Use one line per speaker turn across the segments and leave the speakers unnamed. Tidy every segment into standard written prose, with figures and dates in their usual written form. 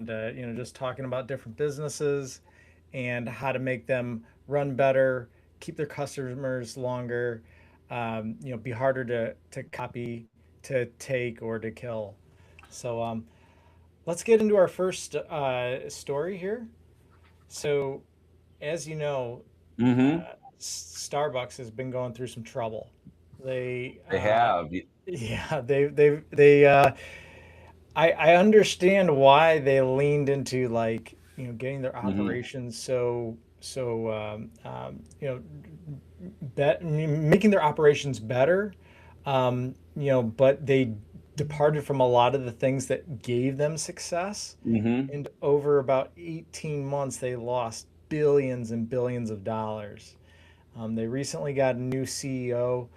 just talking about different businesses and how to make them run better, keep their customers longer, be harder to copy, to take, or to kill. So let's get into our first story here. So, as you know,
Hmm.
Starbucks has been going through some trouble. They,
They have.
yeah, they. I understand why they leaned into like getting their
Hmm.
operations making their operations better, but they departed from a lot of the things that gave them success.
Hmm.
And over about 18 months, they lost billions and billions of dollars. They recently got a new CEO.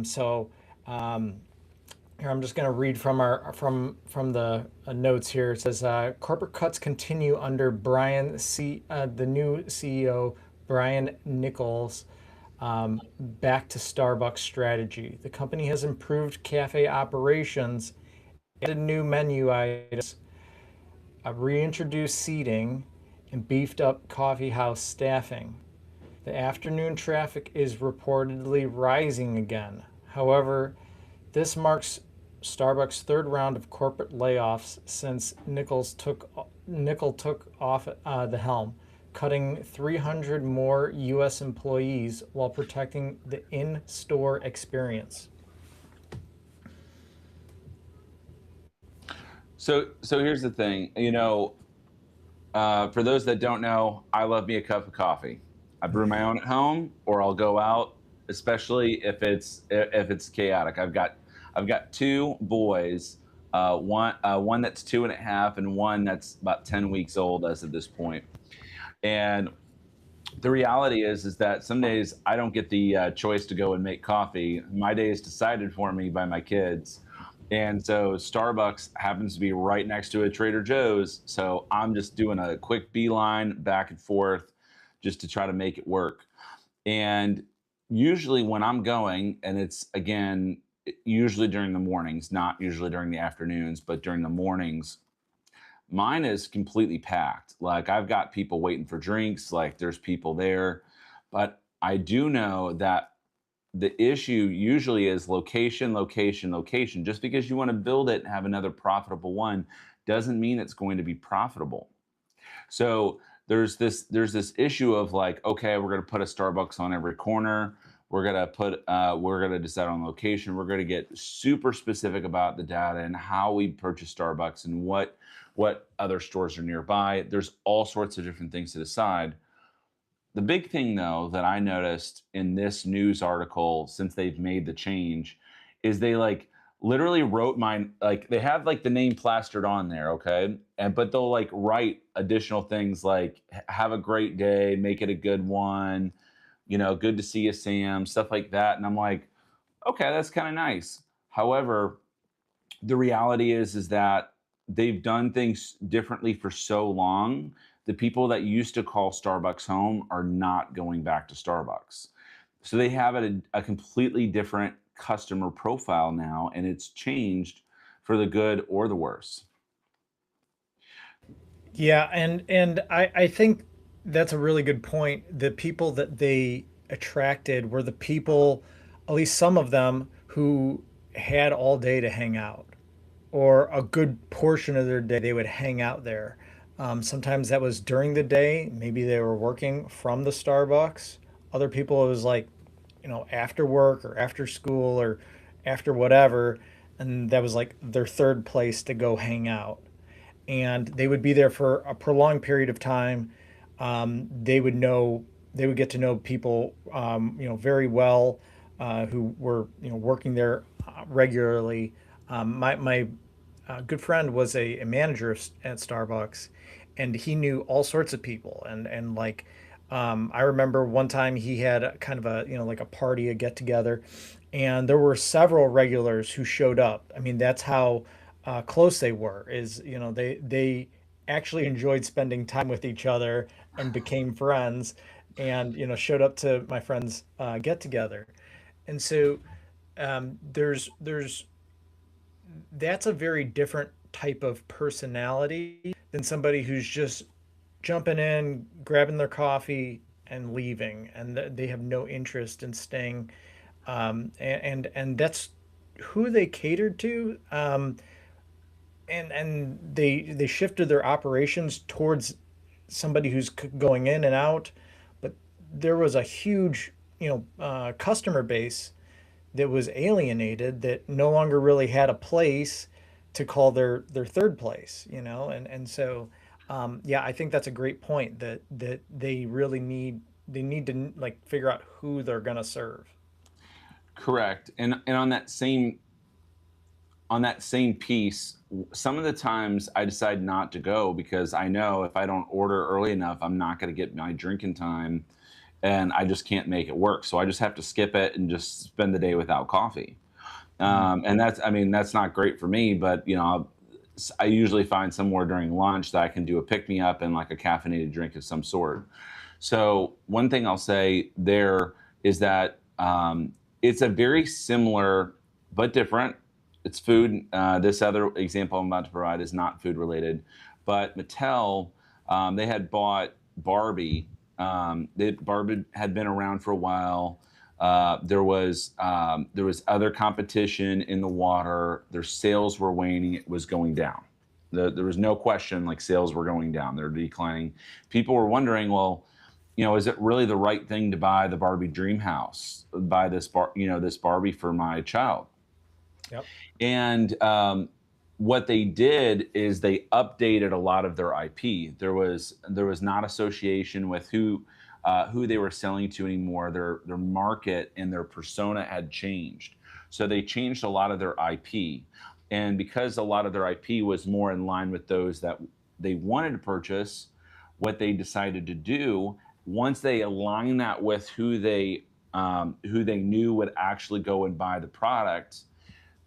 So here, I'm just going to read from our from the notes here. It says corporate cuts continue under the new CEO Brian Nichols. Back to Starbucks strategy. The company has improved cafe operations, added new menu items, reintroduced seating, and beefed up coffee house staffing. The afternoon traffic is reportedly rising again. However, this marks Starbucks' third round of corporate layoffs since Nickel took off the helm, cutting 300 more U.S. employees while protecting the in-store experience.
So here's the thing. For those that don't know, I love me a cup of coffee. I brew my own at home, or I'll go out, especially if it's chaotic. I've got two boys, one that's 2.5, and one that's about 10 weeks old as of this point. And the reality is that some days I don't get the choice to go and make coffee. My day is decided for me by my kids. And so Starbucks happens to be right next to a Trader Joe's. So I'm just doing a quick beeline back and forth just to try to make it work. And usually when I'm going, and it's again, usually during the mornings, not usually during the afternoons, but during the mornings, mine is completely packed. Like I've got people waiting for drinks, like there's people there. But I do know that the issue usually is location, location, location. Just because you want to build it and have another profitable one doesn't mean it's going to be profitable. So there's this issue of like, okay, we're gonna put a Starbucks on every corner. We're gonna decide on location. We're gonna get super specific about the data and how we purchase Starbucks and what other stores are nearby. There's all sorts of different things to decide. The big thing, though, that I noticed in this news article since they've made the change is they like literally wrote mine, like they have like the name plastered on there, okay? And but they'll like write additional things like have a great day, make it a good one, good to see you, Sam, stuff like that. And I'm like, okay, that's kind of nice. However, the reality is that they've done things differently for so long. The people that used to call Starbucks home are not going back to Starbucks. So they have a completely different customer profile now, and it's changed for the good or the worse.
Yeah, and I think that's a really good point. The people that they attracted were the people, at least some of them, who had all day to hang out, or a good portion of their day they would hang out there. Sometimes that was during the day. Maybe they were working from the Starbucks. Other people, it was like, after work or after school or after whatever. And that was like their third place to go hang out. And they would be there for a prolonged period of time. They would get to know people, very well, who were, working there regularly. My good friend was a manager at Starbucks, and he knew all sorts of people. And like, I remember one time he had kind of a like a party, a get together, and there were several regulars who showed up. I mean, that's how close they were. Is they actually enjoyed spending time with each other and became friends, and showed up to my friend's get together. And so there's that's a very different type of personality than somebody who's just jumping in, grabbing their coffee, and leaving, and they have no interest in staying. And that's who they catered to. And they shifted their operations towards somebody who's going in and out, but there was a huge customer base that was alienated, that no longer really had a place to call their third place, and so yeah, I think that's a great point, that they need to like figure out who they're gonna serve.
Correct. And on that same piece, some of the times I decide not to go because I know if I don't order early enough, I'm not going to get my drinking time, and I just can't make it work. So I just have to skip it and just spend the day without coffee.
Mm.
And that's, I mean, that's not great for me, but I usually find somewhere during lunch that I can do a pick me up and like a caffeinated drink of some sort. So one thing I'll say there is that it's a very similar but different. It's food. This other example I'm about to provide is not food related, but Mattel, they had bought Barbie. Barbie had been around for a while. There was other competition in the water. Their sales were waning. It was going down. There was no question, like, sales were going down. They're declining. People were wondering, well, is it really the right thing to buy the Barbie dream house, buy this Barbie for my child?
Yep.
And what they did is they updated a lot of their IP. There was not association with who they were selling to anymore. Their market and their persona had changed, so they changed a lot of their IP. And because a lot of their IP was more in line with those that they wanted to purchase, what they decided to do, once they aligned that with who they knew would actually go and buy the product,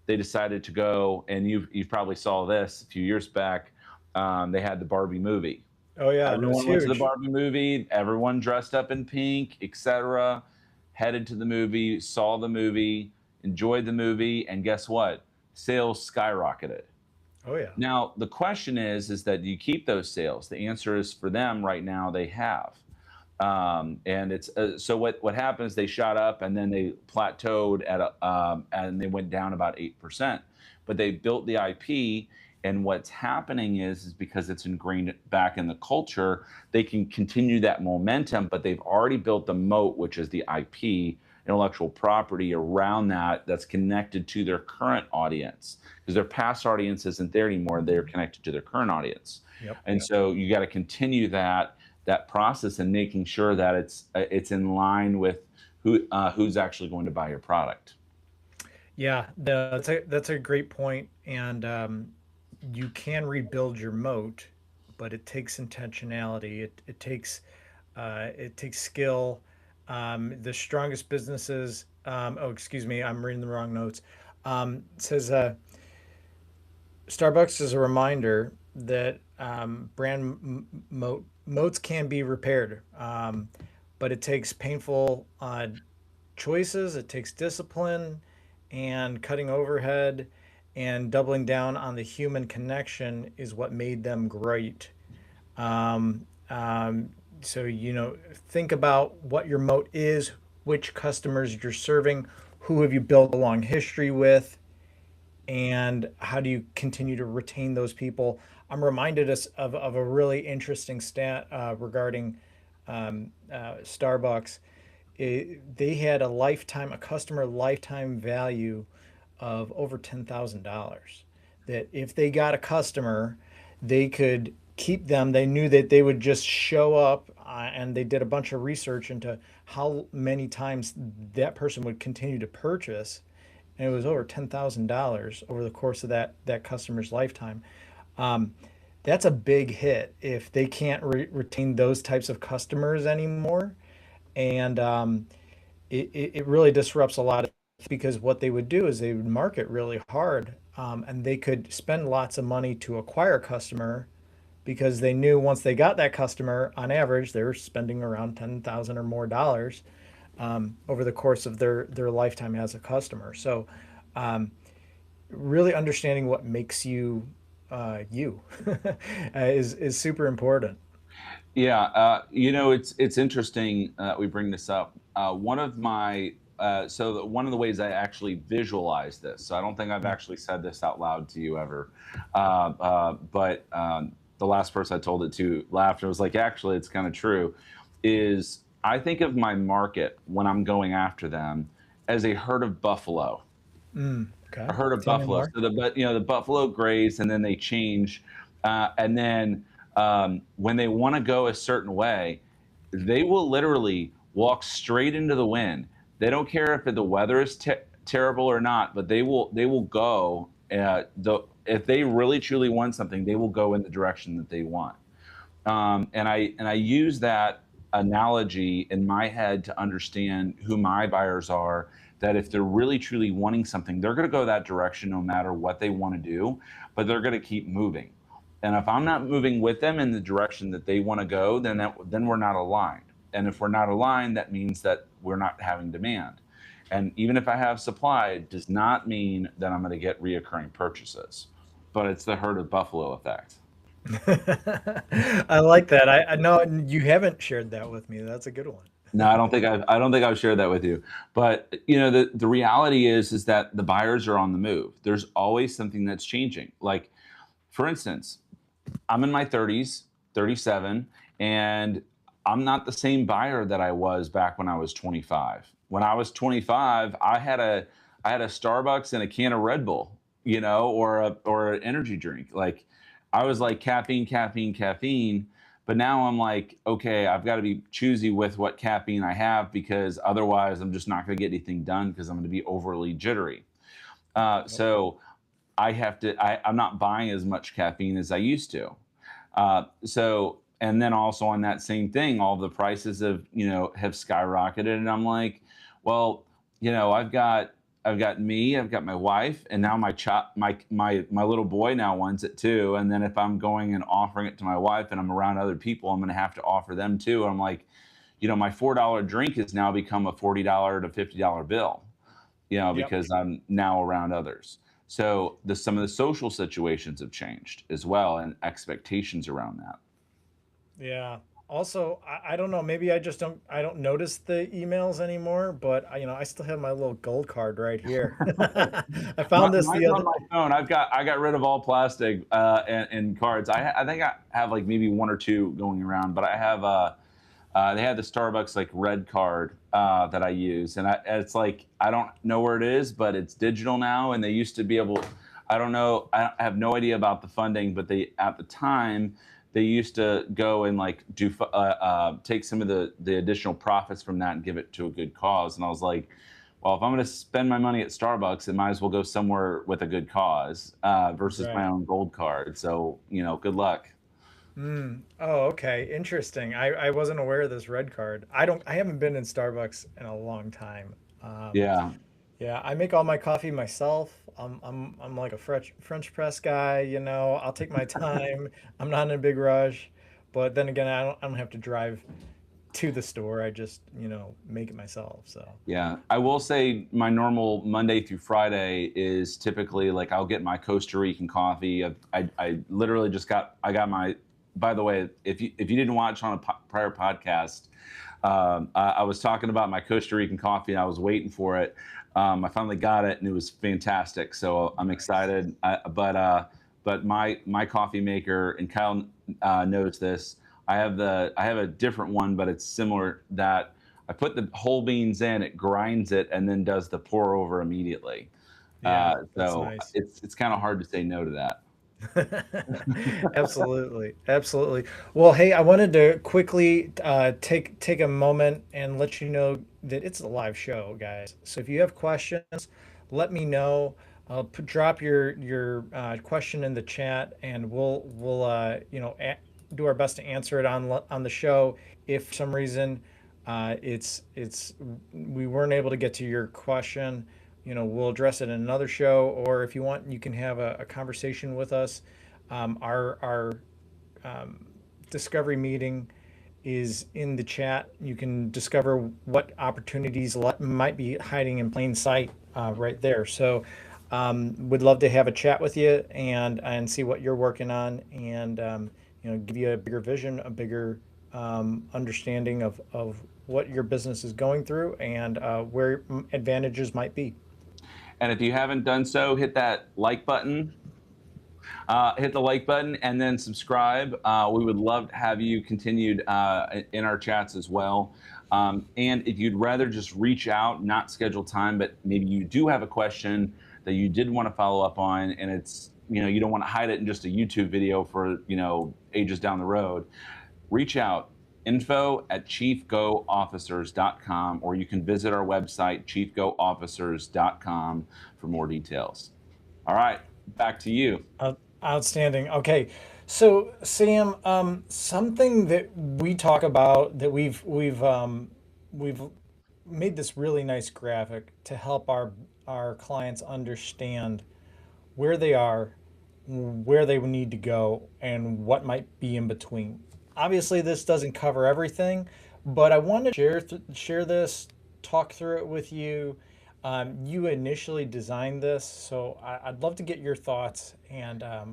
they decided to go, and you probably saw this a few years back. They had the Barbie movie.
Oh yeah, and it was
Everyone went to the
huge.
Barbie movie. Everyone dressed up in pink, etc. Headed to the movie, saw the movie, enjoyed the movie, and guess what? Sales skyrocketed.
Oh yeah.
Now the question is that do you keep those sales? The answer is for them right now they have. And it's so what happened is they shot up and then they plateaued and they went down about 8%. But they built the IP, and what's happening is because it's ingrained back in the culture, they can continue that momentum. But they've already built the moat, which is the IP, intellectual property around that's connected to their current audience, because their past audience isn't there anymore. They're connected to their current audience,
Yep.
and so you got to continue that process and making sure that it's in line with who's actually going to buy your product.
Yeah, that's a great point, and you can rebuild your moat, but it takes intentionality. It takes skill. The strongest businesses. Oh, excuse me, I'm reading the wrong notes. It says Starbucks is a reminder that moats can be repaired, but it takes painful choices. It takes discipline and cutting overhead, and doubling down on the human connection is what made them great. Um, um, so, think about what your moat is, which customers you're serving, who have you built a long history with, and how do you continue to retain those people. I'm reminded us of a really interesting stat regarding Starbucks. They had a customer lifetime value of over $10,000. That if they got a customer, they could keep them. They knew that they would just show up, and they did a bunch of research into how many times that person would continue to purchase, and it was over $10,000 over the course of that customer's lifetime. Um, that's a big hit if they can't retain those types of customers anymore, and it really disrupts a lot of, because what they would do is they would market really hard, and they could spend lots of money to acquire a customer, because they knew once they got that customer, on average, they were spending around 10,000 or more dollars over the course of their lifetime as a customer. So, really understanding what makes you you is super important.
Yeah, it's interesting that we bring this up. One of the ways I actually visualize this. So I don't think I've
Mm.
actually said this out loud to you ever, but the last person I told it to laughed and was like, "Actually, it's kind of true." Is I think of my market when I'm going after them as a herd of buffalo,
Okay.
a herd of
Tell me
buffalo.
more.
So the buffalo graze and then they change, and then when they want to go a certain way, they will literally walk straight into the wind. They don't care if the weather is terrible or not, but they will go. If they really truly want something, they will go in the direction that they want. And I use that analogy in my head to understand who my buyers are. That if they're really truly wanting something, they're going to go that direction no matter what they want to do, but they're going to keep moving. And if I'm not moving with them in the direction that they want to go, then we're not aligned. And if we're not aligned, that means that we're not having demand. And even if I have supply, it does not mean that I'm going to get reoccurring purchases. But it's the herd of buffalo effect.
I like that. I know you haven't shared that with me. That's a good one.
No, I don't think I've shared that with you. But the reality is that the buyers are on the move. There's always something that's changing. Like for instance, I'm in my 30s, 37, and I'm not the same buyer that I was back when I was 25. When I was 25, I had a Starbucks and a can of Red Bull, or an energy drink. Like I was like caffeine, caffeine, caffeine. But now I'm like, okay, I've got to be choosy with what caffeine I have because otherwise I'm just not going to get anything done because I'm going to be overly jittery.
Yep.
So I'm not buying as much caffeine as I used to. And then also on that same thing, all the prices have skyrocketed, and I'm like, well, I've got me, I've got my wife, and now my little boy now wants it too. And then if I'm going and offering it to my wife, and I'm around other people, I'm going to have to offer them too. And I'm like, my $4 drink has now become a $40 to $50 bill,
Yep.
because I'm now around others. So some of the social situations have changed as well, and expectations around that.
Yeah. Also, I don't know. Maybe I don't notice the emails anymore, but I still have my little gold card right here. I found this the
Mine's on
other.
my phone. I got rid of all plastic and cards. I think I have like maybe one or two going around, but I have they had the Starbucks like red card that I use, and it's like I don't know where it is, but it's digital now, and they used to be able. I don't know. I have no idea about the funding, but they at the time they used to go and like take some of the additional profits from that and give it to a good cause. And I was like, well, if I'm going to spend my money at Starbucks, it might as well go somewhere with a good cause versus my
Right.
own gold card. So good luck.
Mm. Oh, okay. Interesting. I wasn't aware of this red card. I haven't been in Starbucks in a long time.
Yeah.
Yeah, I make all my coffee myself. I'm like a French press guy, I'll take my time. I'm not in a big rush. But then again, I don't have to drive to the store. I just, make it myself. So,
Yeah, I will say my normal Monday through Friday is typically like I'll get my Costa Rican coffee. I literally I got my. By the way, if you didn't watch on a prior podcast, I was talking about my Costa Rican coffee. And I was waiting for it. I finally got it, and it was fantastic. So I'm
nice.
excited. But my coffee maker, and Kyle knows this. I have a different one, but it's similar that I put the whole beans in, it grinds it, and then does the pour over immediately.
Yeah, that's
So
nice.
it's kind of hard to say no to that.
Absolutely, absolutely. Well, hey, I wanted to quickly take a moment and let you know that it's a live show, guys. So if you have questions, let me know. Drop your question in the chat, and we'll do our best to answer it on the show. If for some reason it's we weren't able to get to your question, we'll address it in another show. Or if you want, you can have a conversation with us. Our discovery meeting is in the chat. You can discover what opportunities might be hiding in plain sight right there. So Would love to have a chat with you and see what you're working on, and give you a bigger vision, a bigger understanding of what your business is going through and where advantages might be.
And if you haven't done so, hit that like button. Hit the like button and then subscribe. We would love to have you continued in our chats as well. And if you'd rather just reach out, not schedule time, but maybe you do have a question that you did want to follow up on, and it's, you don't want to hide it in just a YouTube video for, ages down the road, reach out, info@chiefgoofficers.com, or you can visit our website, chiefgoofficers.com, for more details. All right, back to you.
Outstanding. Okay, so Sam, something that we talk about that we've made this really nice graphic to help our clients understand where they are, where they need to go, and what might be in between. Obviously, this doesn't cover everything, but I wanted to share this, talk through it with you. You initially designed this, so I'd love to get your thoughts and
Yeah,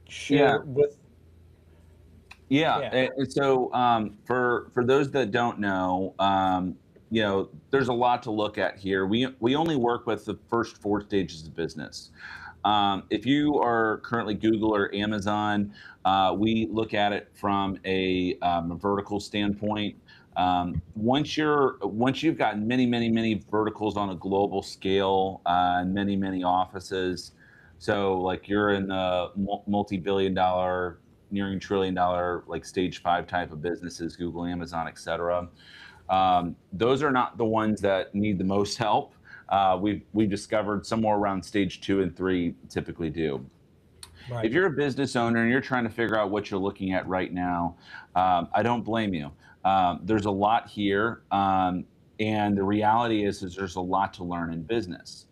share with.
yeah.
Yeah.
And so for those that don't know, there's a lot to look at here. We only work with the first four stages of business. If you are currently Google or Amazon, we look at it from a vertical standpoint. Once you've got many, many, many verticals on a global scale, and many, many offices, so like you're in the multi-billion dollar, nearing trillion dollar, like stage five type of businesses, Google, Amazon, et cetera. Those are not the ones that need the most help. We've discovered somewhere around stage 2 and 3 typically do. If
Right.
you're a business owner and you're trying to figure out what you're looking at right now, I don't blame you. There's a lot here, and the reality is there's a lot to learn in business.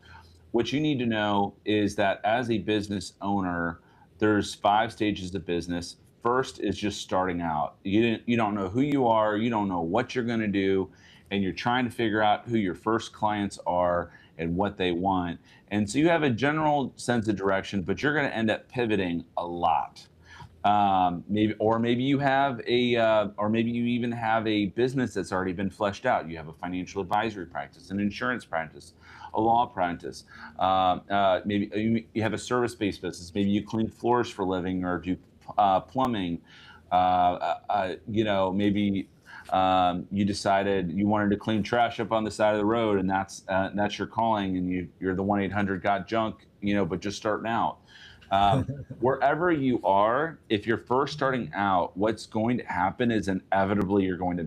What you need to know is that as a business owner, there's 5 stages of business. First is just starting out. You don't know who you are, you don't know what you're going to do, and you're trying to figure out who your first clients are and what they want. And so you have a general sense of direction, but you're going to end up pivoting a lot. Maybe you have or maybe you even have a business that's already been fleshed out. You have a financial advisory practice, an insurance practice, a law practice. Maybe you have a service-based business. Maybe you clean floors for a living or do plumbing. Maybe you decided you wanted to clean trash up on the side of the road, and that's your calling, and you're the 1-800 got junk, but just starting out. Wherever you are, if you're first starting out, what's going to happen is inevitably you're going to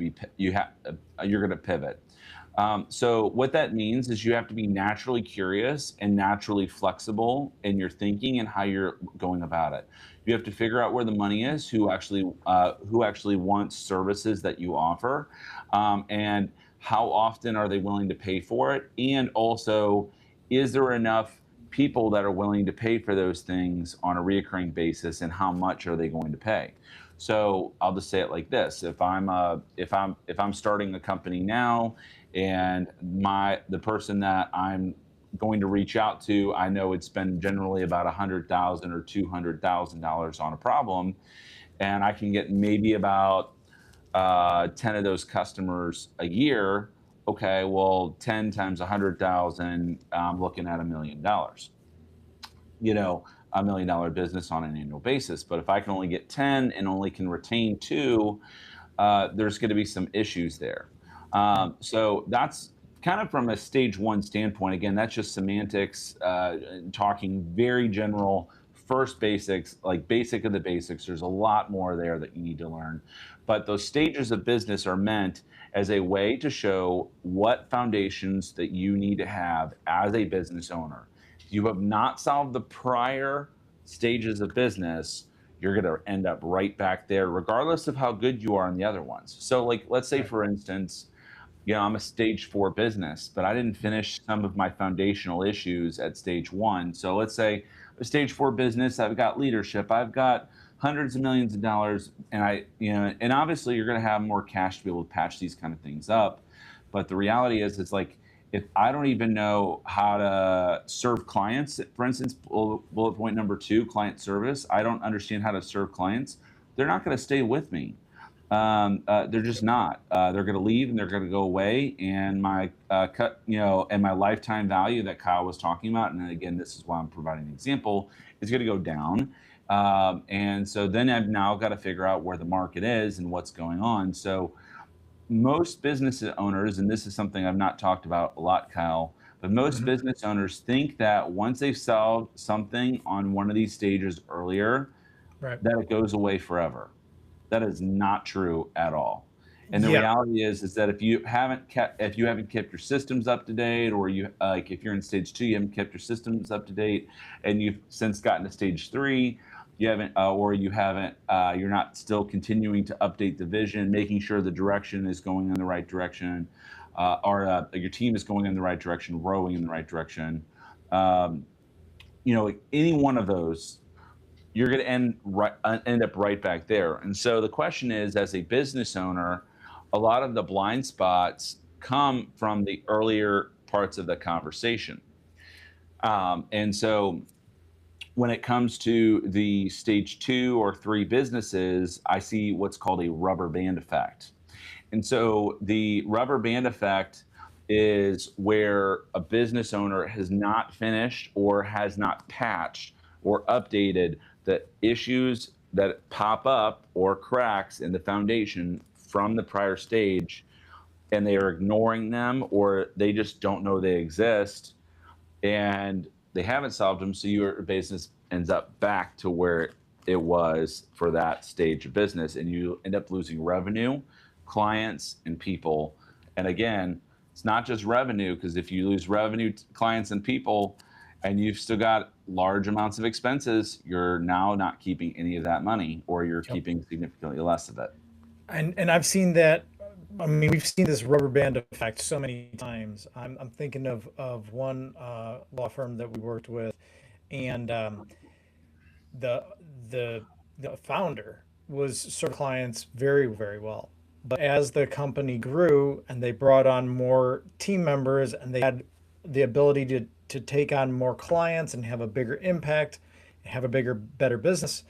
pivot. So what that means is you have to be naturally curious and naturally flexible in your thinking and how you're going about it. You have to figure out where the money is, who actually wants services that you offer, and how often are they willing to pay for it, and also, is there enough people that are willing to pay for those things on a reoccurring basis, and how much are they going to pay? So I'll just say it like this: if I'm starting a company now, and the person that I'm going to reach out to, I know would spend generally about $100,000 or $200,000 on a problem, and I can get maybe about 10 of those customers a year. Okay, well, 10 times 100,000, I'm looking at $1 million. $1 million business on an annual basis. But if I can only get 10 and only can retain 2, there's going to be some issues there. So that's kind of from a stage 1 standpoint. Again, that's just semantics, talking very general, first basics, like basic of the basics. There's a lot more there that you need to learn. But those stages of business are meant as a way to show what foundations that you need to have as a business owner. If you have not solved the prior stages of business, you're going to end up right back there, regardless of how good you are in the other ones. So, like, let's say,
Right.
for instance, I'm a stage 4 business, but I didn't finish some of my foundational issues at stage 1. So let's say a stage 4 business, I've got leadership, I've got hundreds of millions of dollars, and obviously you're going to have more cash to be able to patch these kind of things up. But the reality is, it's like, if I don't even know how to serve clients, for instance, bullet point number 2, client service, I don't understand how to serve clients, they're not going to stay with me. They're just not. They're going to leave and they're going to go away. And my and my lifetime value that Kyle was talking about, and again, this is why I'm providing an example, is going to go down. And so then I've now got to figure out where the market is and what's going on. So most business owners, and this is something I've not talked about a lot, Kyle, but most
Mhm.
business owners think that once they've solved something on one of these stages earlier,
Right.
that it goes away forever. That is not true at all. And the
Yeah.
reality is that if you haven't kept your systems up to date, or you like if you're in stage 2, you haven't kept your systems up to date, and you've since gotten to stage 3, you haven't, or you haven't, you're not still continuing to update the vision, making sure the direction is going in the right direction, or your team is going in the right direction, rowing in the right direction. Um, any one of those, you're going to end up right back there. And so the question is, as a business owner, a lot of the blind spots come from the earlier parts of the conversation. And so when it comes to the stage 2 or 3 businesses, I see what's called a rubber band effect. And so the rubber band effect is where a business owner has not finished or has not patched or updated the issues that pop up or cracks in the foundation from the prior stage, and they are ignoring them, or they just don't know they exist, and they haven't solved them. So your business ends up back to where it was for that stage of business, and you end up losing revenue, clients, and people. And again, it's not just revenue, because if you lose revenue, clients, and people, and you've still got large amounts of expenses, you're now not keeping any of that money, or you're
Yep.
keeping significantly less of it.
And I've seen that. I mean, we've seen this rubber band effect so many times. I'm thinking of one law firm that we worked with, and the the the founder was serving clients very, very well. But as the company grew and they brought on more team members and they had the ability to take on more clients and have a bigger impact, have a bigger, better business,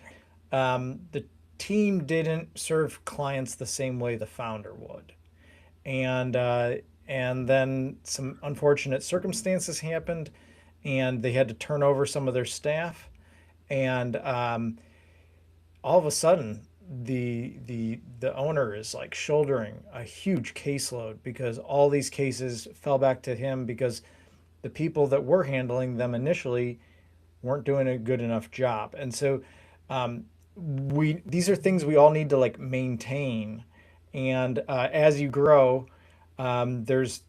the team didn't serve clients the same way the founder would. And then some unfortunate circumstances happened, and they had to turn over some of their staff. And all of a sudden, the owner is like shouldering a huge caseload because all these cases fell back to him because the people that were handling them initially weren't doing a good enough job. And so we these are things we all need to like maintain. And as you grow, there's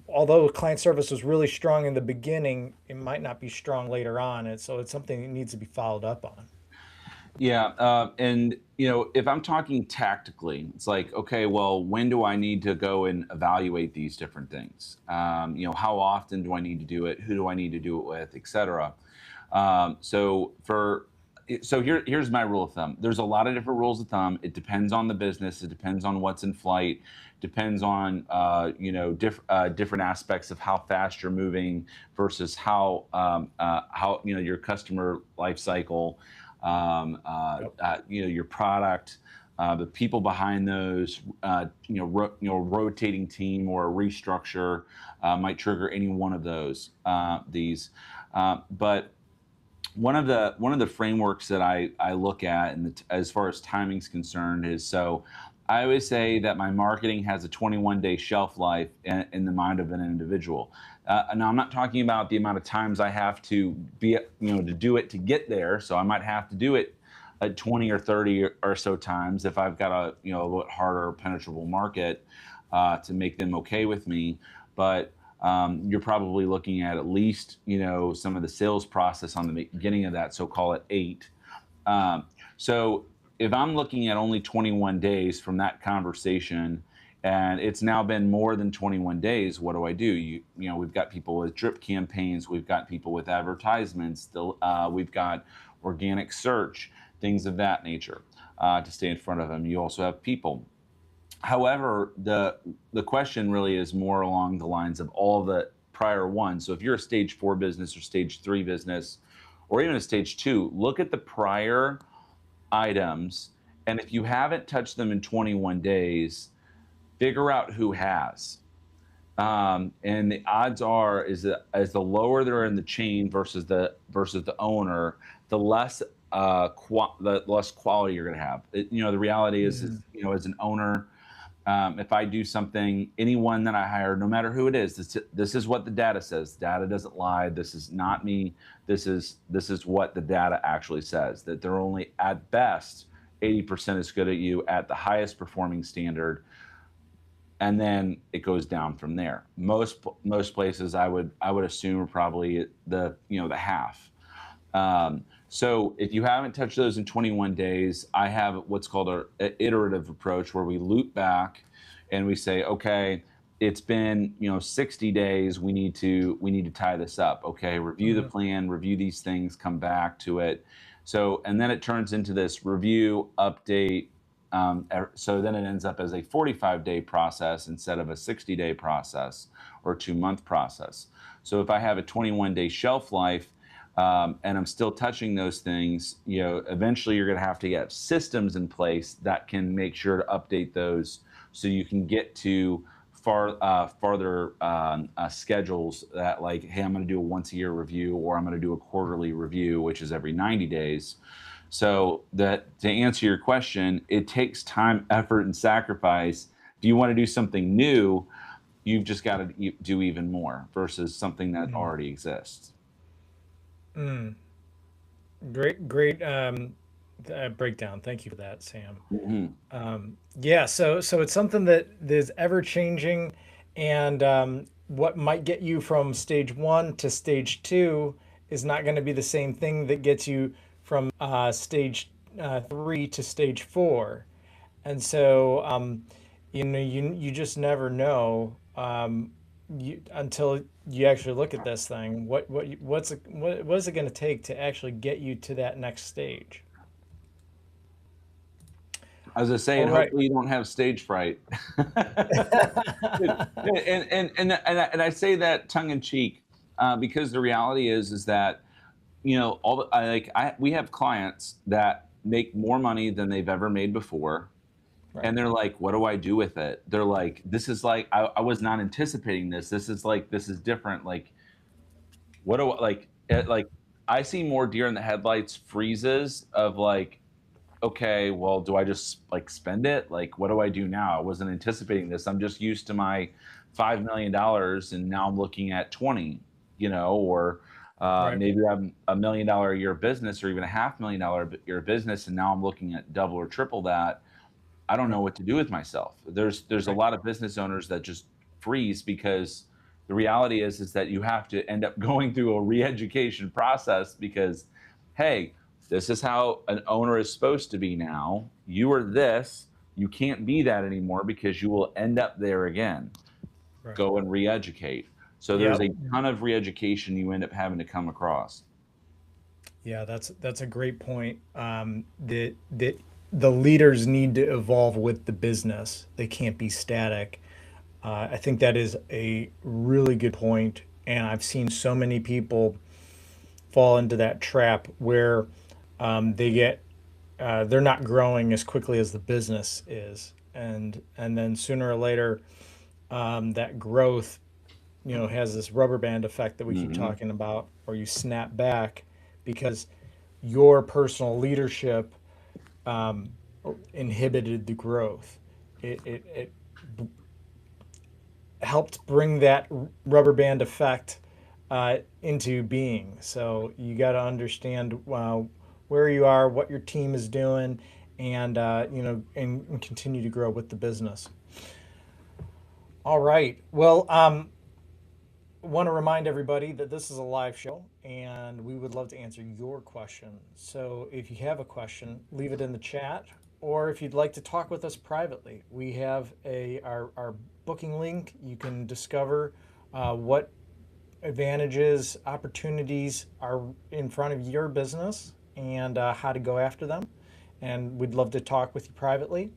although client service was really strong in the beginning, it might not be strong later on. And so it's something that needs to be followed up on.
Yeah, and if I'm talking tactically, it's like, okay, well, when do I need to go and evaluate these different things? How often do I need to do it? Who do I need to do it with, etc. Um, so for here's my rule of thumb. There's a lot of different rules of thumb. It depends on the business. It depends on what's in flight. Depends on different aspects of how fast you're moving versus how your customer life cycle,
Yep.
your product, the people behind those, rotating team or a restructure might trigger any one of these. But one of the frameworks that I look at, and as far as timing's concerned, is so I always say that my marketing has a 21-day shelf life in the mind of an individual. Now, I'm not talking about the amount of times I have to to do it to get there. So I might have to do it 20 or 30 or so times if I've got a little bit harder penetrable market to make them okay with me. But you're probably looking at least some of the sales process on the beginning of that. So call it 8. So if I'm looking at only 21 days from that conversation, and it's now been more than 21 days, what do? We've got people with drip campaigns, we've got people with advertisements, we've got organic search, things of that nature to stay in front of them. You also have people. However, the question really is more along the lines of all the prior ones. So if you're a stage 4 business or stage 3 business, or even a stage 2, look at the prior items, and if you haven't touched them in 21 days, figure out who has. And the odds are is that as the lower they're in the chain versus the owner, the less the less quality you're going to have. The reality is as an owner, if I do something, anyone that I hire, no matter who it is, this is what the data says. Data doesn't lie. This is not me. This is what the data actually says. That they're only at best 80% as good at you at the highest performing standard, and then it goes down from there. Most places I would assume are probably the half. So if you haven't touched those in 21 days, I have what's called an iterative approach where we loop back and we say, okay, it's been 60 days. We need to tie this up. Okay, review the plan, review these things, come back to it. So and then it turns into this review update. So then it ends up as a 45-day process instead of a 60-day process or 2-month process. So if I have a 21-day shelf life, and I'm still touching those things, eventually you're going to have to get systems in place that can make sure to update those so you can get to farther schedules that like, hey, I'm going to do a once-a-year review, or I'm going to do a quarterly review, which is every 90 days. So that to answer your question, it takes time, effort, and sacrifice. If you want to do something new, you've just got to do even more versus something that already exists.
Great, breakdown. Thank you for that, Sam.
Mm-hmm.
Yeah, so it's something that is ever changing, and what might get you from stage 1 to stage 2 is not going to be the same thing that gets you from stage 3 to stage 4. And so you just never know, until you actually look at this thing. What is it going to take to actually get you to that next stage?
As I say,
All
and
right.
hopefully you don't have stage fright. And I say that tongue in cheek, because the reality is that we have clients that make more money than they've ever made before.
Right.
And they're like, what do I do with it? They're like, this is like, I was not anticipating this. This is different. Like, what do I like? I see more deer in the headlights freezes of like, okay, well, do I just like spend it? Like, what do I do now? I wasn't anticipating this. I'm just used to my $5 million, and now I'm looking at 20, or
Right.
maybe I'm $1 million a year business, or even a $500,000 a year business, and now I'm looking at double or triple that. I don't know
Right.
what to do with myself. There's a
Right.
lot of business owners that just freeze because the reality is that you have to end up going through a re-education process because, hey, this is how an owner is supposed to be now. You are this. You can't be that anymore because you will end up there again.
Right.
Go and re-educate. So there's
Yep.
a ton of re-education you end up having to come across.
Yeah, that's a great point. That the leaders need to evolve with the business. They can't be static. I think that is a really good point, and I've seen so many people fall into that trap where they get they're not growing as quickly as the business is, and then sooner or later, that growth has this rubber band effect that we keep
Hmm.
talking about, where you snap back because your personal leadership inhibited the growth. It helped bring that rubber band effect into being. So you got to understand where you are, what your team is doing, and and continue to grow with the business. All right. Well, want to remind everybody that this is a live show and we would love to answer your question. So if you have a question, leave it in the chat, or if you'd like to talk with us privately, we have our booking link. You can discover what advantages, opportunities are in front of your business, and how to go after them. And we'd love to talk with you privately.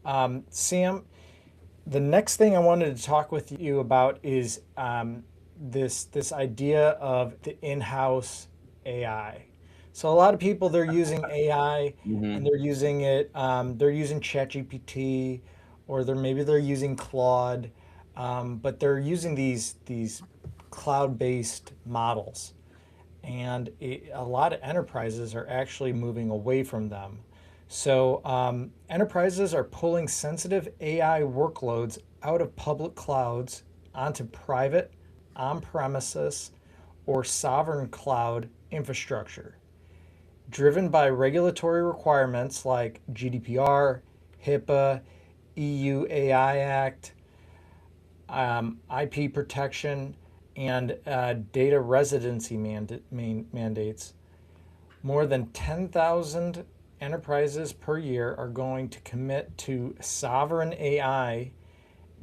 Sam, the next thing I wanted to talk with you about is this idea of the in-house AI. So a lot of people, they're using AI and
Hmm.
they're using it. They're using ChatGPT, or they're using Claude, but they're using these cloud-based models, and a lot of enterprises are actually moving away from them. So, enterprises are pulling sensitive AI workloads out of public clouds onto private, on premises, or sovereign cloud infrastructure, driven by regulatory requirements like GDPR, HIPAA, EU AI Act, IP protection, and data residency mandates. More than 10,000 enterprises per year are going to commit to sovereign AI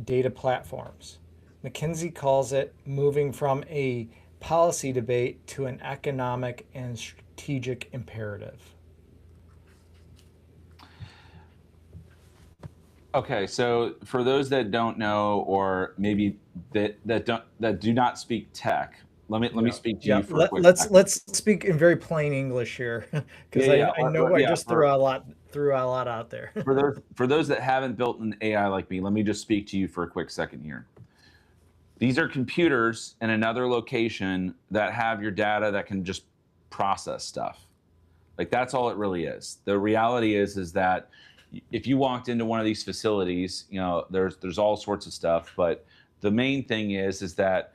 data platforms. McKinsey calls it moving from a policy debate to an economic and strategic imperative.
Okay, so for those that don't know, or maybe that do not speak tech, let me
Yeah.
speak to
Yeah.
you for a quick second.
Let's speak in very plain English here,
Yeah,
because
yeah,
I know I
yeah.
just threw a lot out there.
For those that haven't built an AI like me, let me just speak to you for a quick second here. These are computers in another location that have your data that can just process stuff. Like that's all it really is. The reality is that if you walked into one of these facilities, there's all sorts of stuff, but the main thing is that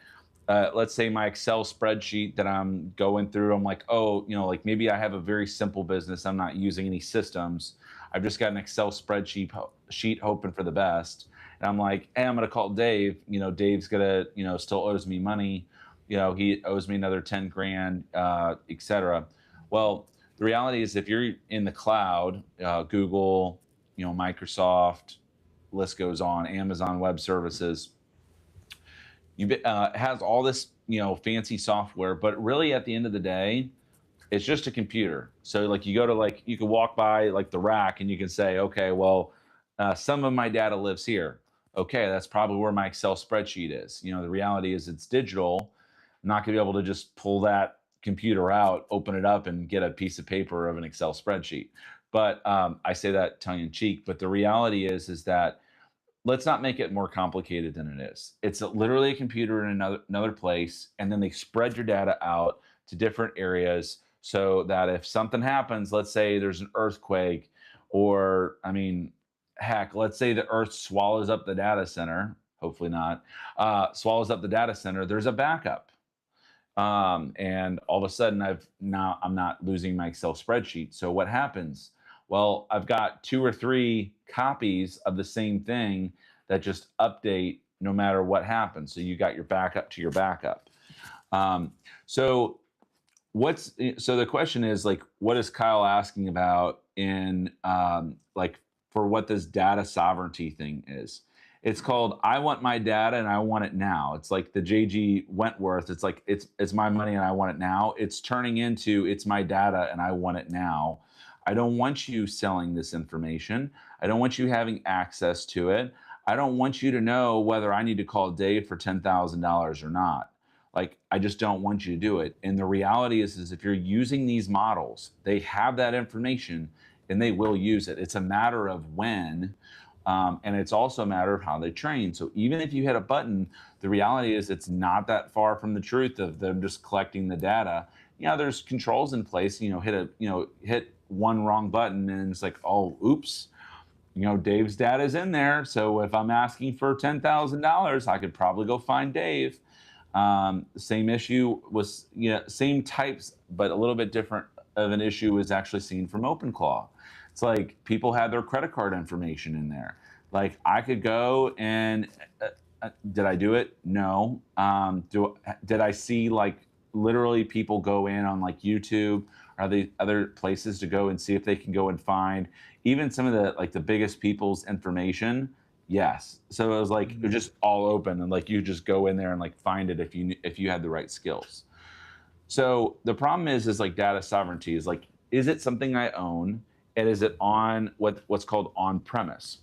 let's say my Excel spreadsheet that I'm going through, I'm like, oh, like maybe I have a very simple business. I'm not using any systems. I've just got an Excel spreadsheet sheet hoping for the best. And I'm like, hey, I'm gonna call Dave. Dave's gonna, still owes me money. He owes me another 10 grand, et cetera. Well, the reality is if you're in the cloud, Google, Microsoft, list goes on, Amazon Web Services, has all this fancy software, but really at the end of the day, it's just a computer. So like you go to like you can walk by like the rack and you can say, okay, well, some of my data lives here. Okay, that's probably where my Excel spreadsheet is. The reality is it's digital. I'm not going to be able to just pull that computer out, open it up, and get a piece of paper of an Excel spreadsheet. But I say that tongue in cheek. But the reality is that let's not make it more complicated than it is. It's literally a computer in another place, and then they spread your data out to different areas so that if something happens, let's say there's an earthquake, or I mean, heck, let's say the Earth swallows up the data center. Hopefully not. Swallows up the data center. There's a backup, and all of a sudden I'm not losing my Excel spreadsheet. So what happens? Well, I've got 2 or 3 copies of the same thing that just update no matter what happens. So you got your backup to your backup. Um, so so the question is like, what is Kyle asking about in like for what this data sovereignty thing is? It's called I want my data and I want it now. It's like the JG Wentworth. It's like it's my money and I want it now. It's turning into it's my data and I want it now. I don't want you selling this information. I don't want you having access to it. I don't want you to know whether I need to call Dave for $10,000 or not. Like, I just don't want you to do it. And the reality is if you're using these models, they have that information and they will use it. It's a matter of when, and it's also a matter of how they train. So even if you hit a button, the reality is it's not that far from the truth of them just collecting the data. There's controls in place. Hit one wrong button and it's like, oh, oops. Dave's data is in there. So if I'm asking for $10,000, I could probably go find Dave. Same issue was, same types, but a little bit different of an issue was actually seen from OpenClaw. It's like people had their credit card information in there. Like I could go and did I do it? No. Did I see like literally people go in on like YouTube? Are there other places to go and see if they can go and find even some of the biggest people's information? Yes. So it was like it was just all open and like you just go in there and like find it if you had the right skills. So the problem is like data sovereignty is like, is it something I own? And is it on what's called on premise?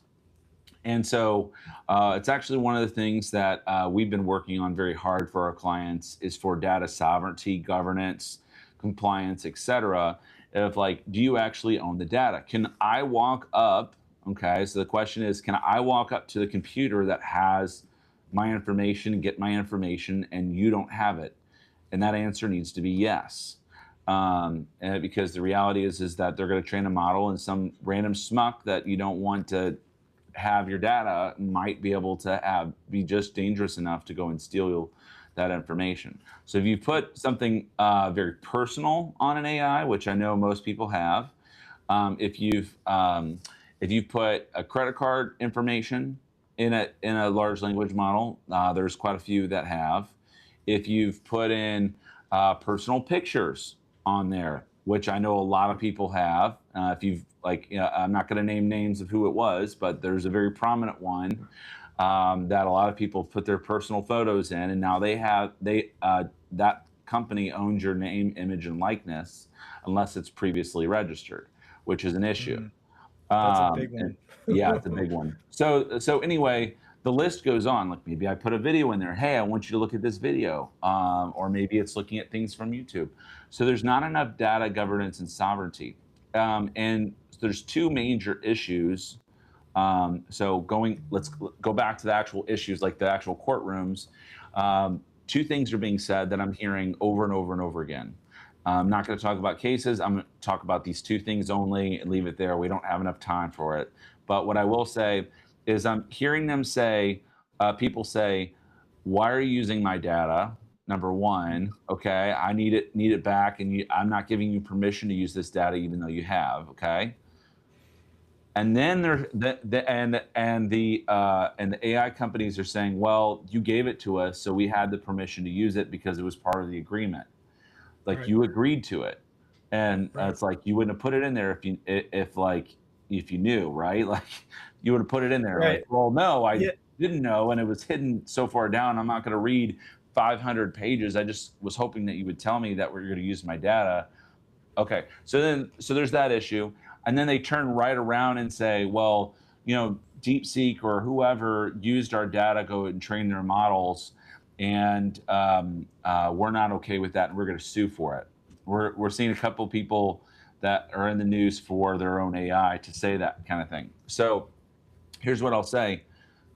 And so it's actually one of the things that we've been working on very hard for our clients is for data sovereignty, governance, compliance, et cetera. Of like, do you actually own the data? Can I walk up? Okay, so the question is, can I walk up to the computer that has my information and get my information and you don't have it? And that answer needs to be yes. And because the reality is that they're going to train a model and some random schmuck that you don't want to have your data might be able to be just dangerous enough to go and steal that information. So if you put something very personal on an AI, which I know most people have, um, if you've um, if you've put a credit card information in a large language model, there's quite a few that have. If you've put in personal pictures on there, which I know a lot of people have. If you've like, you know, I'm not going to name names of who it was, but there's a very prominent one that a lot of people put their personal photos in, and now that company owns your name, image, and likeness unless it's previously registered, which is an issue.
Mm, that's a big
And
one.
yeah, it's a big one. So anyway, the list goes on. Like maybe I put a video in there. Hey, I want you to look at this video, or maybe it's looking at things from YouTube. So there's not enough data governance and sovereignty, and there's two major issues. Let's go back to the actual issues, like the actual courtrooms. Two things are being said that I'm hearing over and over and over again. I'm not going to talk about cases. I'm going to talk about these two things only and leave it there. We don't have enough time for it. But what I will say is I'm hearing them say, people say, why are you using my data? Number one, okay, I need it back, and I'm not giving you permission to use this data, even though you have, okay. And then the AI companies are saying, well, you gave it to us, so we had the permission to use it because it was part of the agreement. Like
Right,
you agreed to it, and
right.
it's like you wouldn't have put it in there if you knew, right? Like you would have put it in there. Like,
Right.
well, no, I
Yeah.
didn't know, and it was hidden so far down. I'm not going to read 500 pages. I just was hoping that you would tell me that we're going to use my data. Okay, so there's that issue, and then they turn right around and say, well, you know, DeepSeek or whoever used our data, go and train their models, and we're not okay with that, and we're going to sue for it. We're seeing a couple people that are in the news for their own AI to say that kind of thing. So here's what I'll say: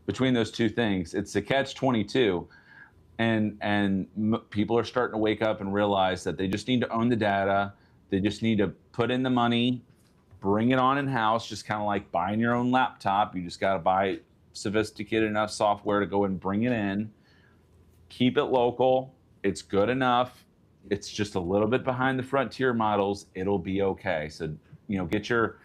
between those two things, it's a catch 22, and people are starting to wake up and realize that they just need to own the data. They just need to put in the money, bring it on in house, just kind of like buying your own laptop. You just got to buy sophisticated enough software to go and bring it in. Keep it local. It's good enough. It's just a little bit behind the frontier models. It'll be okay. So, you know, get your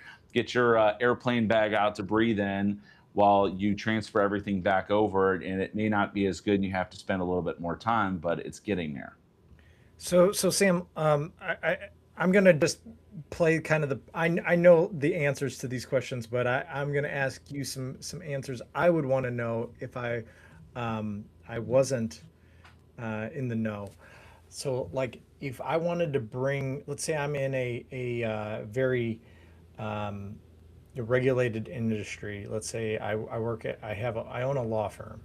airplane bag out to breathe in while you transfer everything back over. And it may not be as good, and you have to spend a little bit more time, but it's getting there.
So Sam, I'm gonna just play kind of I know the answers to these questions, but I'm gonna ask you some answers I would want to know if I wasn't in the know. So like if I wanted to bring, let's say I'm in a very um, regulated industry. Let's say I work at I own a law firm.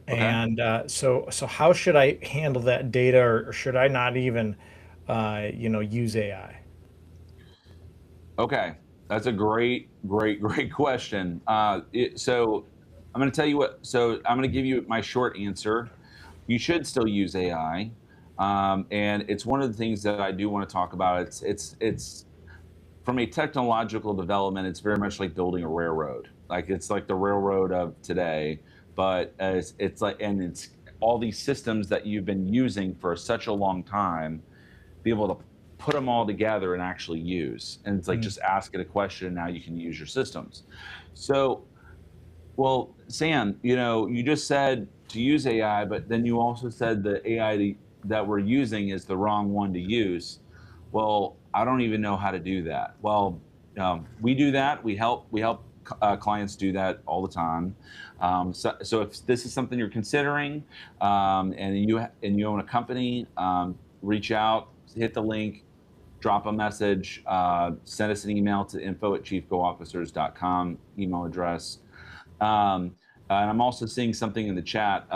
Okay.
And so how should I handle that data, or should I not even, use AI?
Okay, that's a great question. So I'm going to tell you what. So I'm going to give you my short answer. You should still use AI, and it's one of the things that I do want to talk about. It's from a technological development. It's very much like building a railroad. Like it's like the railroad of today, but it's like, and it's all these systems that you've been using for such a long time, be able to put them all together and actually use. And it's like
Mm,
just ask it a question, and now you can use your systems. So, well, Sam, you know, you just said to use AI, but then you also said the AI that we're using is the wrong one to use. Well, I don't even know how to do that. Well, we do that. We help clients do that all the time. So if this is something you're considering, and you own a company, reach out, hit the link, drop a message, send us an email to info@chiefgoofficers.com email address. And I'm also seeing something in the chat.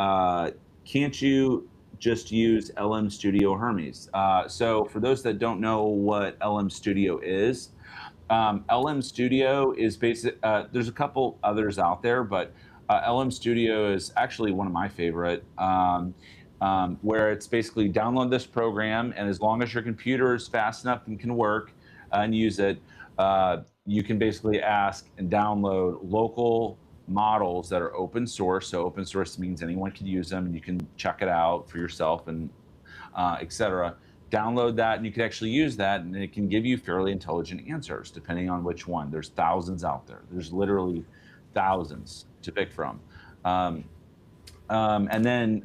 Can't you just use LM Studio Hermes? So for those that don't know what LM Studio is, LM Studio is basic. There's a couple others out there, but LM Studio is actually one of my favorite. Where it's basically download this program, and as long as your computer is fast enough and can work and use it, you can basically ask and download local models that are open source. So open source means anyone can use them, and you can check it out for yourself and etc. Download that, and you can actually use that, and it can give you fairly intelligent answers depending on which one. There's thousands out there. There's literally thousands to pick from. And then,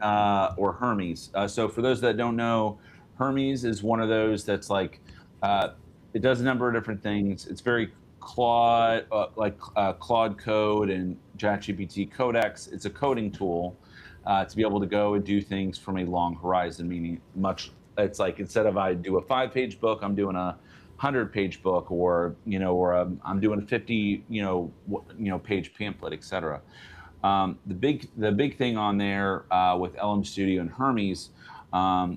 or Hermes. So for those that don't know, Hermes is one of those that's like, it does a number of different things. It's very Claude, Claude Code and ChatGPT Codex. It's a coding tool to be able to go and do things from a long horizon, meaning it's like instead of I do a 5-page book, I'm doing a 100-page book, or I'm doing a 50 page pamphlet, etc. The big thing on there with LM Studio and Hermes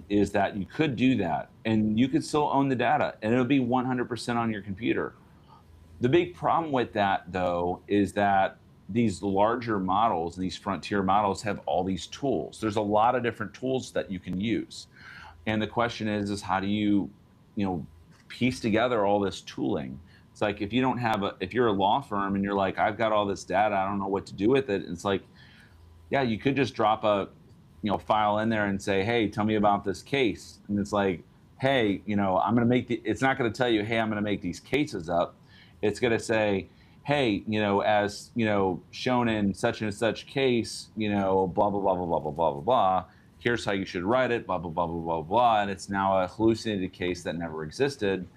is that you could do that, and you could still own the data, and it'll be 100% on your computer. The big problem with that, though, is that these larger models, these frontier models, have all these tools. There's a lot of different tools that you can use, and the question is how do you piece together all this tooling? It's like if you're a law firm and you're like, I've got all this data, I don't know what to do with it. It's like, yeah, you could just drop a file in there and say, hey, tell me about this case. And it's like, hey, I'm going to it's not going to tell you, hey, I'm going to make these cases up. It's going to say, hey, as shown in such and such case, blah, blah, blah, blah, blah, blah, blah, blah, blah. Here's how you should write it, blah, blah, blah, blah, blah, blah. And it's now a hallucinated case that never existed.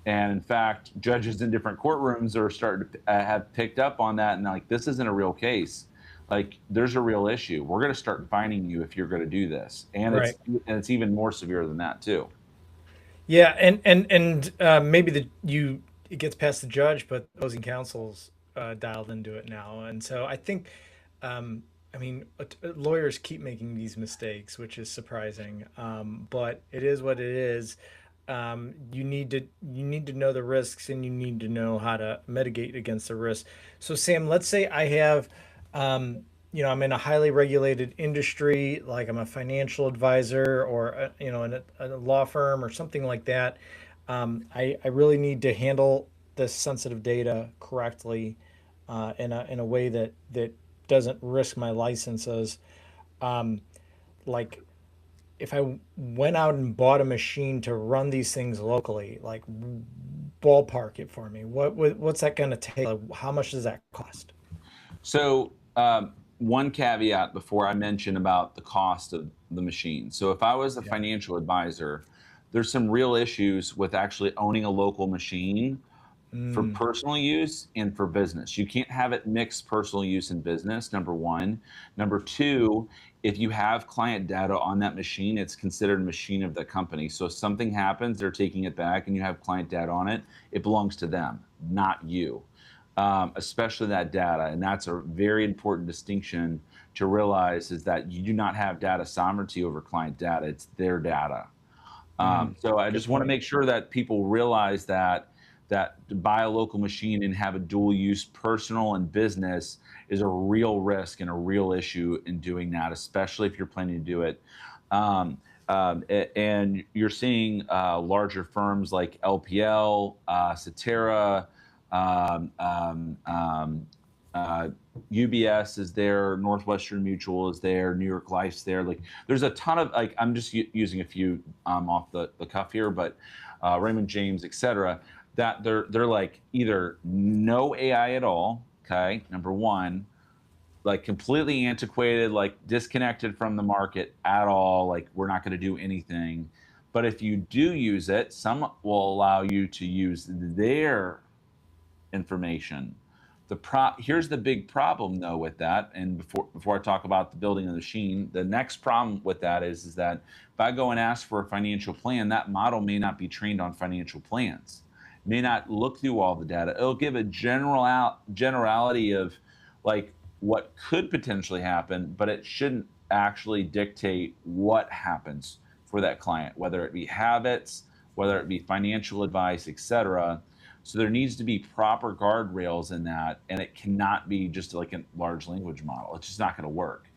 And in fact, judges in different courtrooms are starting to have picked up on that, and like, this isn't a real case. Like, there's a real issue. We're going to start fining you if you're going to do this, and
Right.
it's even more severe than that too.
Yeah, and maybe it gets past the judge, but opposing counsel's dialed into it now, and so I think, I mean, lawyers keep making these mistakes, which is surprising, but it is what it is. You need to know the risks, and you need to know how to mitigate against the risks. So, Sam, let's say I have, I'm in a highly regulated industry, like I'm a financial advisor or in a law firm or something like that. I really need to handle this sensitive data correctly, in a way that doesn't risk my licenses. Like if I went out and bought a machine to run these things locally, like ballpark it for me. What's that going to take? Like, how much does that cost?
So one caveat before I mention about the cost of the machine. So if I was a
Yeah.
financial advisor, there's some real issues with actually owning a local machine for
Mm,
personal use and for business. You can't have it mix personal use and business, number one. Number two, if you have client data on that machine, it's considered a machine of the company. So if something happens, they're taking it back and you have client data on it, it belongs to them, not you. Especially that data. And that's a very important distinction to realize, is that you do not have data sovereignty over client data. It's their data. So I
good
just want to
point.
make sure that people realize that to buy a local machine and have a dual use personal and business is a real risk and a real issue in doing that, especially if you're planning to do it. And you're seeing larger firms like LPL, Cetera, um, um, um, uh, UBS is there, Northwestern Mutual is there, New York Life's there. Like, there's a ton of, like, I'm just using a few off the cuff here, but Raymond James, et cetera, that they're like either no AI at all, okay, number one, like completely antiquated, like disconnected from the market at all, like we're not going to do anything. But if you do use it, some will allow you to use their information. Here's the big problem though with that, and before I talk about the building of the machine, the next problem with that is that if I go and ask for a financial plan, that model may not be trained on financial plans, may not look through all the data. It'll give a generality of, like, what could potentially happen, but it shouldn't actually dictate what happens for that client, whether it be habits, whether it be financial advice, etc. So there needs to be proper guardrails in that, and it cannot be just like a large language model. It's just not going to work.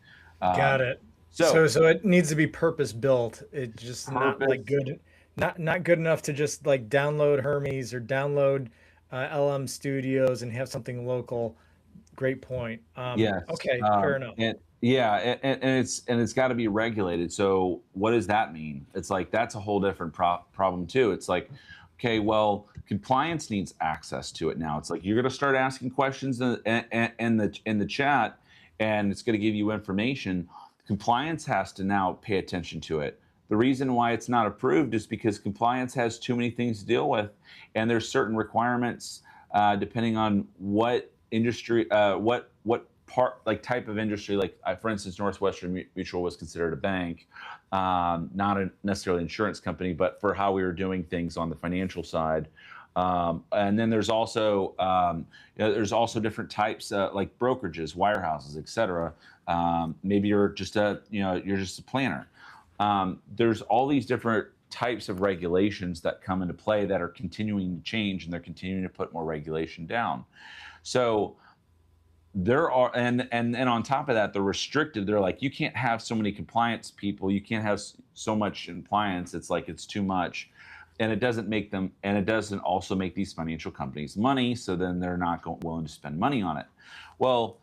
Got
Um,
it. So
so
so it needs to be purpose built. It's just not like
purpose,
good, not good enough to just like download Hermes or download LM Studios and have something local. Great point.
yes,
Okay, fair enough.
and yeah, and it's got to be regulated. So what does that mean? It's like that's a whole different problem too. It's like, okay, well, compliance needs access to it now. It's like you're going to start asking questions in the chat, and it's going to give you information. Compliance has to now pay attention to it. The reason why it's not approved is because compliance has too many things to deal with, and there's certain requirements depending on what industry, what part, like type of industry. Like for instance, Northwestern Mutual was considered a bank, not necessarily an insurance company, but for how we were doing things on the financial side. And then there's also different types like brokerages, wirehouses, etc. Maybe you're just a planner. There's all these different types of regulations that come into play that are continuing to change, and they're continuing to put more regulation down. So there are, and on top of that, they're restricted. They're like, you can't have so many compliance people, you can't have so much compliance. It's like it's too much, and it doesn't also make these financial companies money. So then they're not willing to spend money on it. Well,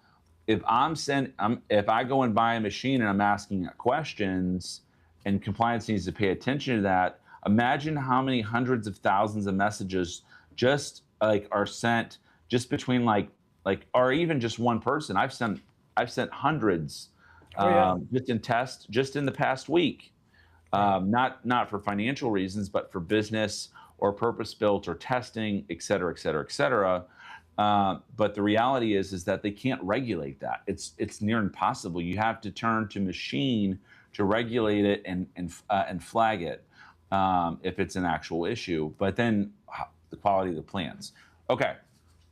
if I go and buy a machine and I'm asking questions, and compliance needs to pay attention to that, imagine how many hundreds of thousands of messages just like are sent just between or even just one person. I've sent hundreds,
Oh yeah,
just in the past week.
right.
Not for financial reasons, but for business or purpose built or testing, et cetera, et cetera, et cetera. But the reality is that they can't regulate that. It's near impossible. You have to turn to machine to regulate it and flag it if it's an actual issue. But then the quality of the plans. Okay,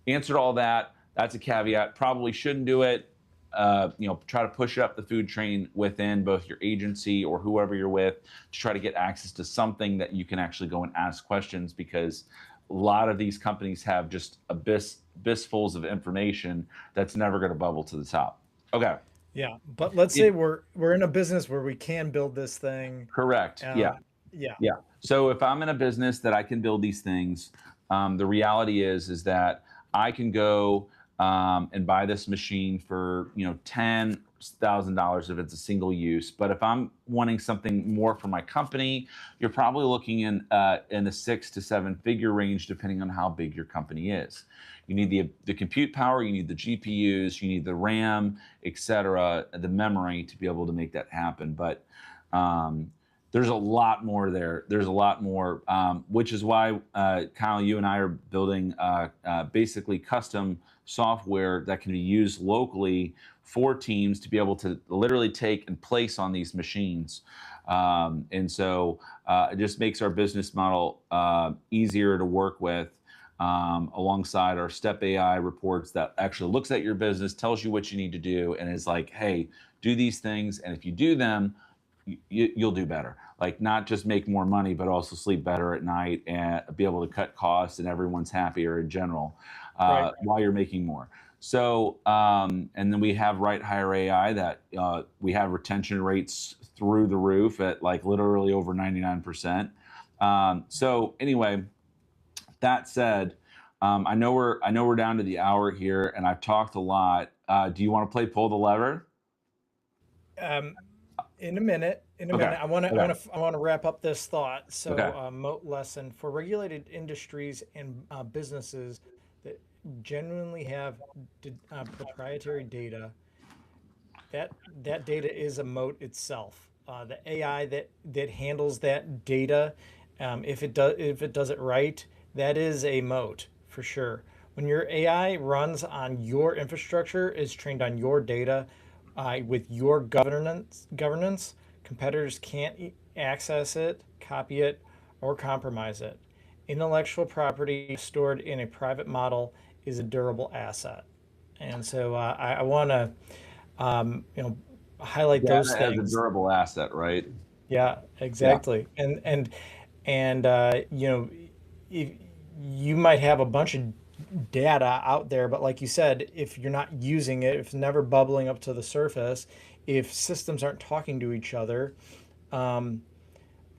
answered all that. That's a caveat. Probably shouldn't do it. Try to push up the food chain within both your agency or whoever you're with to try to get access to something that you can actually go and ask questions, because a lot of these companies have just abyssfuls of information that's never going to bubble to the top. Okay.
Yeah, but let's say
It,
we're in a business where we can build this thing.
correct. Yeah.
Yeah,
Yeah. So if I'm in a business that I can build these things, the reality is that I can go and buy this machine for $10,000 if it's a single use. But if I'm wanting something more for my company, you're probably looking in the 6 to 7 figure range, depending on how big your company is. You need the compute power, you need the GPUs, you need the RAM, etc., the memory to be able to make that happen. But there's a lot more there. There's a lot more, which is why, Kyle, you and I are building basically custom software that can be used locally for teams to be able to literally take and place on these machines. And so it just makes our business model easier to work with, alongside our Step AI reports that actually looks at your business, tells you what you need to do, and is like, hey, do these things. And if you do them, you'll do better. Like not just make more money, but also sleep better at night and be able to cut costs, and everyone's happier in general
right.
while you're making more. So, and then we have Right Hire AI that we have retention rates through the roof at like literally over 99%. So anyway, that said, I know we're down to the hour here, and I've talked a lot. Do you want to play pull the lever?
Um, in a minute,
Okay. Okay.
I want to wrap up this thought. So,
Okay.
moat lesson for regulated industries and businesses that genuinely have proprietary data. That data is a moat itself. The AI that handles that data, if it does it right, that is a moat for sure. When your AI runs on your infrastructure, is trained on your data, with your governance, competitors can't access it, copy it, or compromise it. Intellectual property stored in a private model is a durable asset. And so I want to you know, highlight those
Data as a
things.
durable asset, right?
Yeah,
Yeah.
exactly. And you know, if you might have a bunch of data out there, but like you said, if you're not using it, if it's never bubbling up to the surface, if systems aren't talking to each other, um,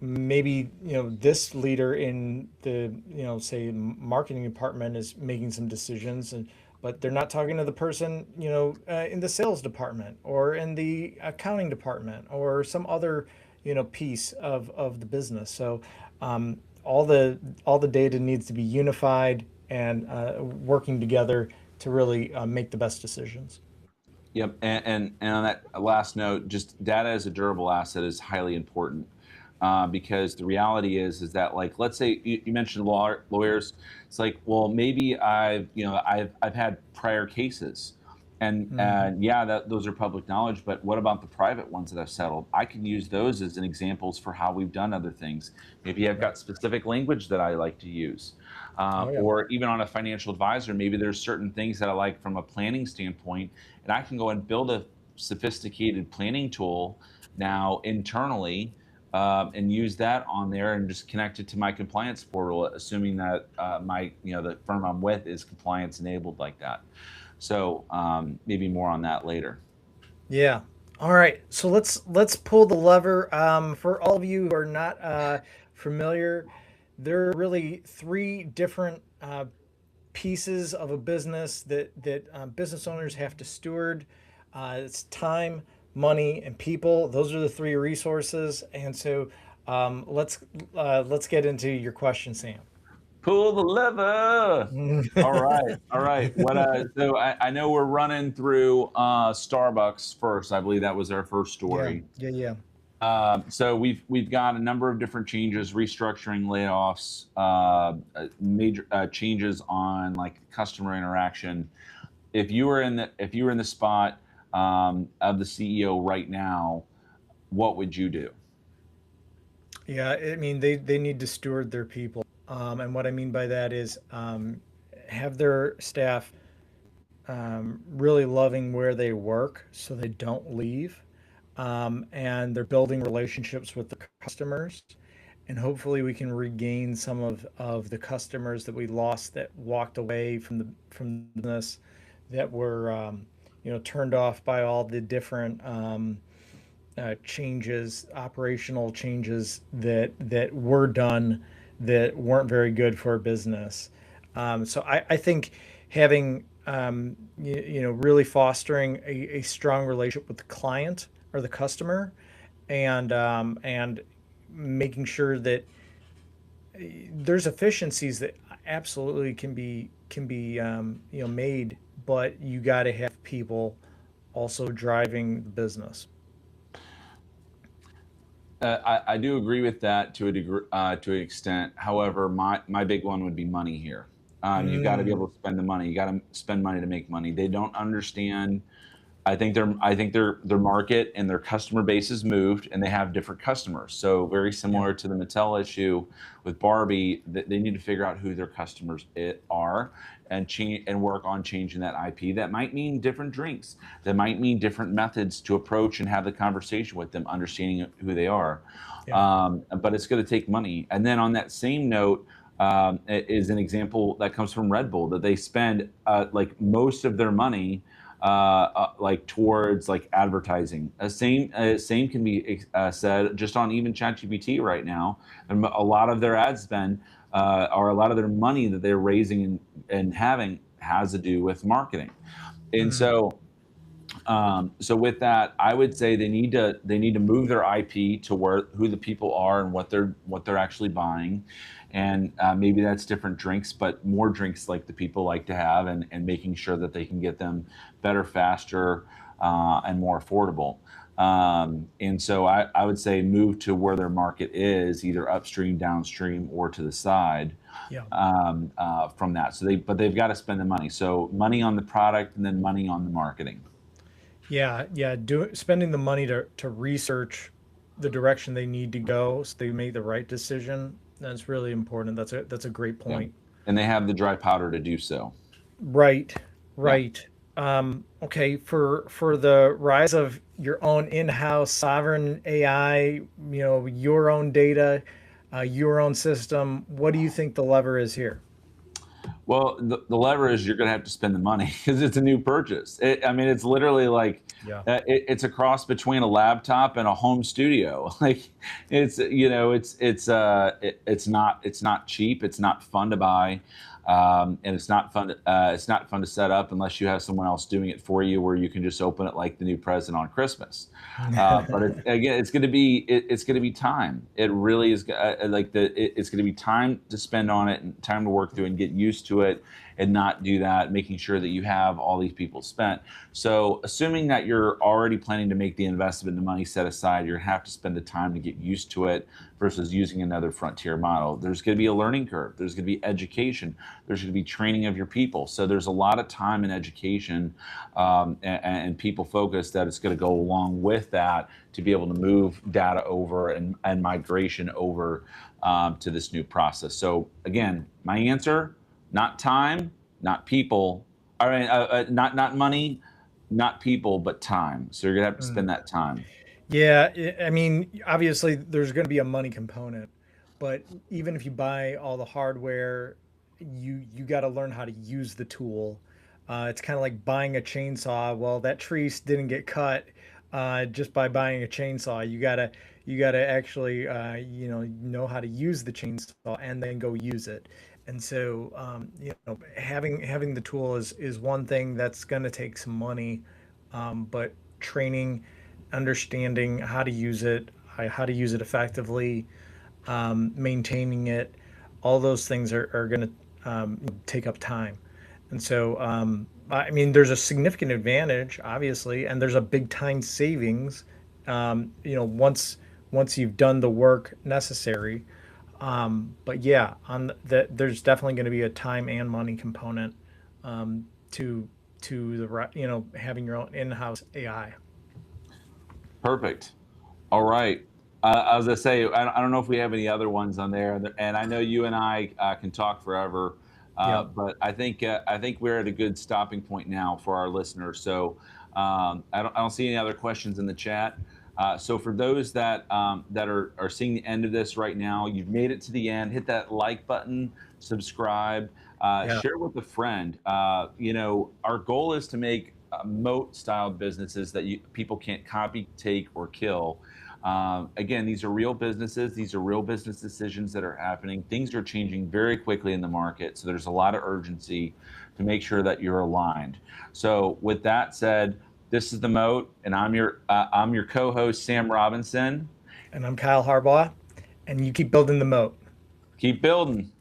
maybe this leader in the say marketing department is making some decisions, and but they're not talking to the person in the sales department or in the accounting department or some other piece of the business. So all the data needs to be unified and working together to really make the best decisions.
Yep. And on that last note, just data as a durable asset is highly important, because the reality is that, like, let's say you mentioned lawyers. It's like, well, maybe I've had prior cases,
Hmm.
and yeah, that those are public knowledge. But what about the private ones that I've settled? I can use those as an examples for how we've done other things. Maybe I've
Right.
got specific language that I like to use,
Oh yeah.
or even on a financial advisor. Maybe there's certain things that I like from a planning standpoint, and I can go and build a sophisticated planning tool now internally, and use that on there and just connect it to my compliance portal, assuming that my the firm I'm with is compliance enabled like that. So maybe more on that later.
Yeah. All right. So let's pull the lever. For all of you who are not familiar, there are really three different pieces of a business that business owners have to steward. It's time, money, and people. Those are the three resources. And so let's get into your question, Sam.
Pull the lever. All right, all right. What? So I know we're running through Starbucks first. I believe that was our first
Yeah.
story.
Yeah. Yeah.
So we've got a number of different changes, restructuring, layoffs, major changes on like customer interaction. If you were in the spot of the CEO right now, what would you do?
Yeah, I mean they need to steward their people, and what I mean by that is have their staff really loving where they work so they don't leave, and they're building relationships with the customers, and hopefully we can regain some of the customers that we lost that walked away from the business that were turned off by all the different changes, operational changes that were done that weren't very good for business. So I think having really fostering a strong relationship with the client or the customer, and making sure that there's efficiencies that absolutely can be made, but you got to have people also driving the business.
I do agree with that to a degree, to an extent. However, my big one would be money here. You got to be
Mm,
able to spend the money. You got to spend money to make money. They don't understand. I think their market and their customer base has moved, and they have different customers. So very
yeah.
similar to the Mattel issue with Barbie, they need to figure out who their customers are, and change and work on changing that IP. That might mean different drinks. That might mean different methods to approach and have the conversation with them, understanding who they are.
Yeah.
But it's going to take money. And then on that same note, is an example that comes from Red Bull, that they spend like most of their money like towards like advertising. Same can be said just on even ChatGPT right now, and a lot of their ad spend, or a lot of their money that they're raising and having, has to do with marketing. And
Mm,
so with that, I would say they need to move their IP to where who the people are and what they're actually buying, and maybe that's different drinks, but more drinks like the people like to have, and making sure that they can get them better, faster, and more affordable. And so I would say move to where their market is, either upstream, downstream, or to the side,
yeah.
from that. But they've got to spend the money. So money on the product, and then money on the marketing.
Yeah. Yeah. Spending the money to research the direction they need to go so they make the right decision. That's really important. That's a great
Yeah.
point.
And they have the dry powder to do so.
Right.
Yeah.
Right. Okay, for the rise of your own in-house sovereign AI, your own data, your own system, what do you think the lever is here?
Well, the lever is you're going to have to spend the money because it's a new purchase. I mean, it's literally like
Yeah.
it's a cross between a laptop and a home studio. Like, it's not cheap. It's not fun to buy, and it's not fun to set up unless you have someone else doing it for you, where you can just open it like the new present on Christmas. But again, it's going to be time. It really is it's going to be time to spend on it and time to work through and get used to it and not do that, making sure that you have all these people spent. So assuming that you're already planning to make the investment, the money set aside, you're gonna have to spend the time to get used to it versus using another frontier model. There's going to be a learning curve. There's going to be education. There's going to be training of your people. So there's a lot of time and education and people focus that it's going to go along with that to be able to move data over and migration over to this new process. So again, my answer: not time, not people. All right, not money, not people, but time. So you're gonna have to spend that time.
Yeah, I mean, obviously there's going to be a money component, but even if you buy all the hardware, you got to learn how to use the tool. It's kind of like buying a chainsaw. Well, that tree didn't get cut just by buying a chainsaw. You gotta actually know how to use the chainsaw and then go use it. And so having the tool is one thing that's going to take some money, but training, understanding how to use it effectively, maintaining it, all those things are going to take up time. And so, I mean, there's a significant advantage, obviously, and there's a big time savings. Once you've done the work necessary. But yeah, there's definitely going to be a time and money component to having your own in-house AI.
Perfect. All right. As I say, I don't know if we have any other ones on there, and I know you and I can talk forever,
Yep.
but I think we're at a good stopping point now for our listeners. So I don't see any other questions in the chat. So for those that are seeing the end of this right now, you've made it to the end. Hit that like button, subscribe,
Yeah.
share with a friend. Our goal is to make moat style businesses that people can't copy, take, or kill. Again, these are real businesses. These are real business decisions that are happening. Things are changing very quickly in the market. So there's a lot of urgency to make sure that you're aligned. So with that said, this is the Moat, and I'm your co-host, Sam Robinson.
And I'm Kyle Harbaugh, and you keep building the moat.
Keep building.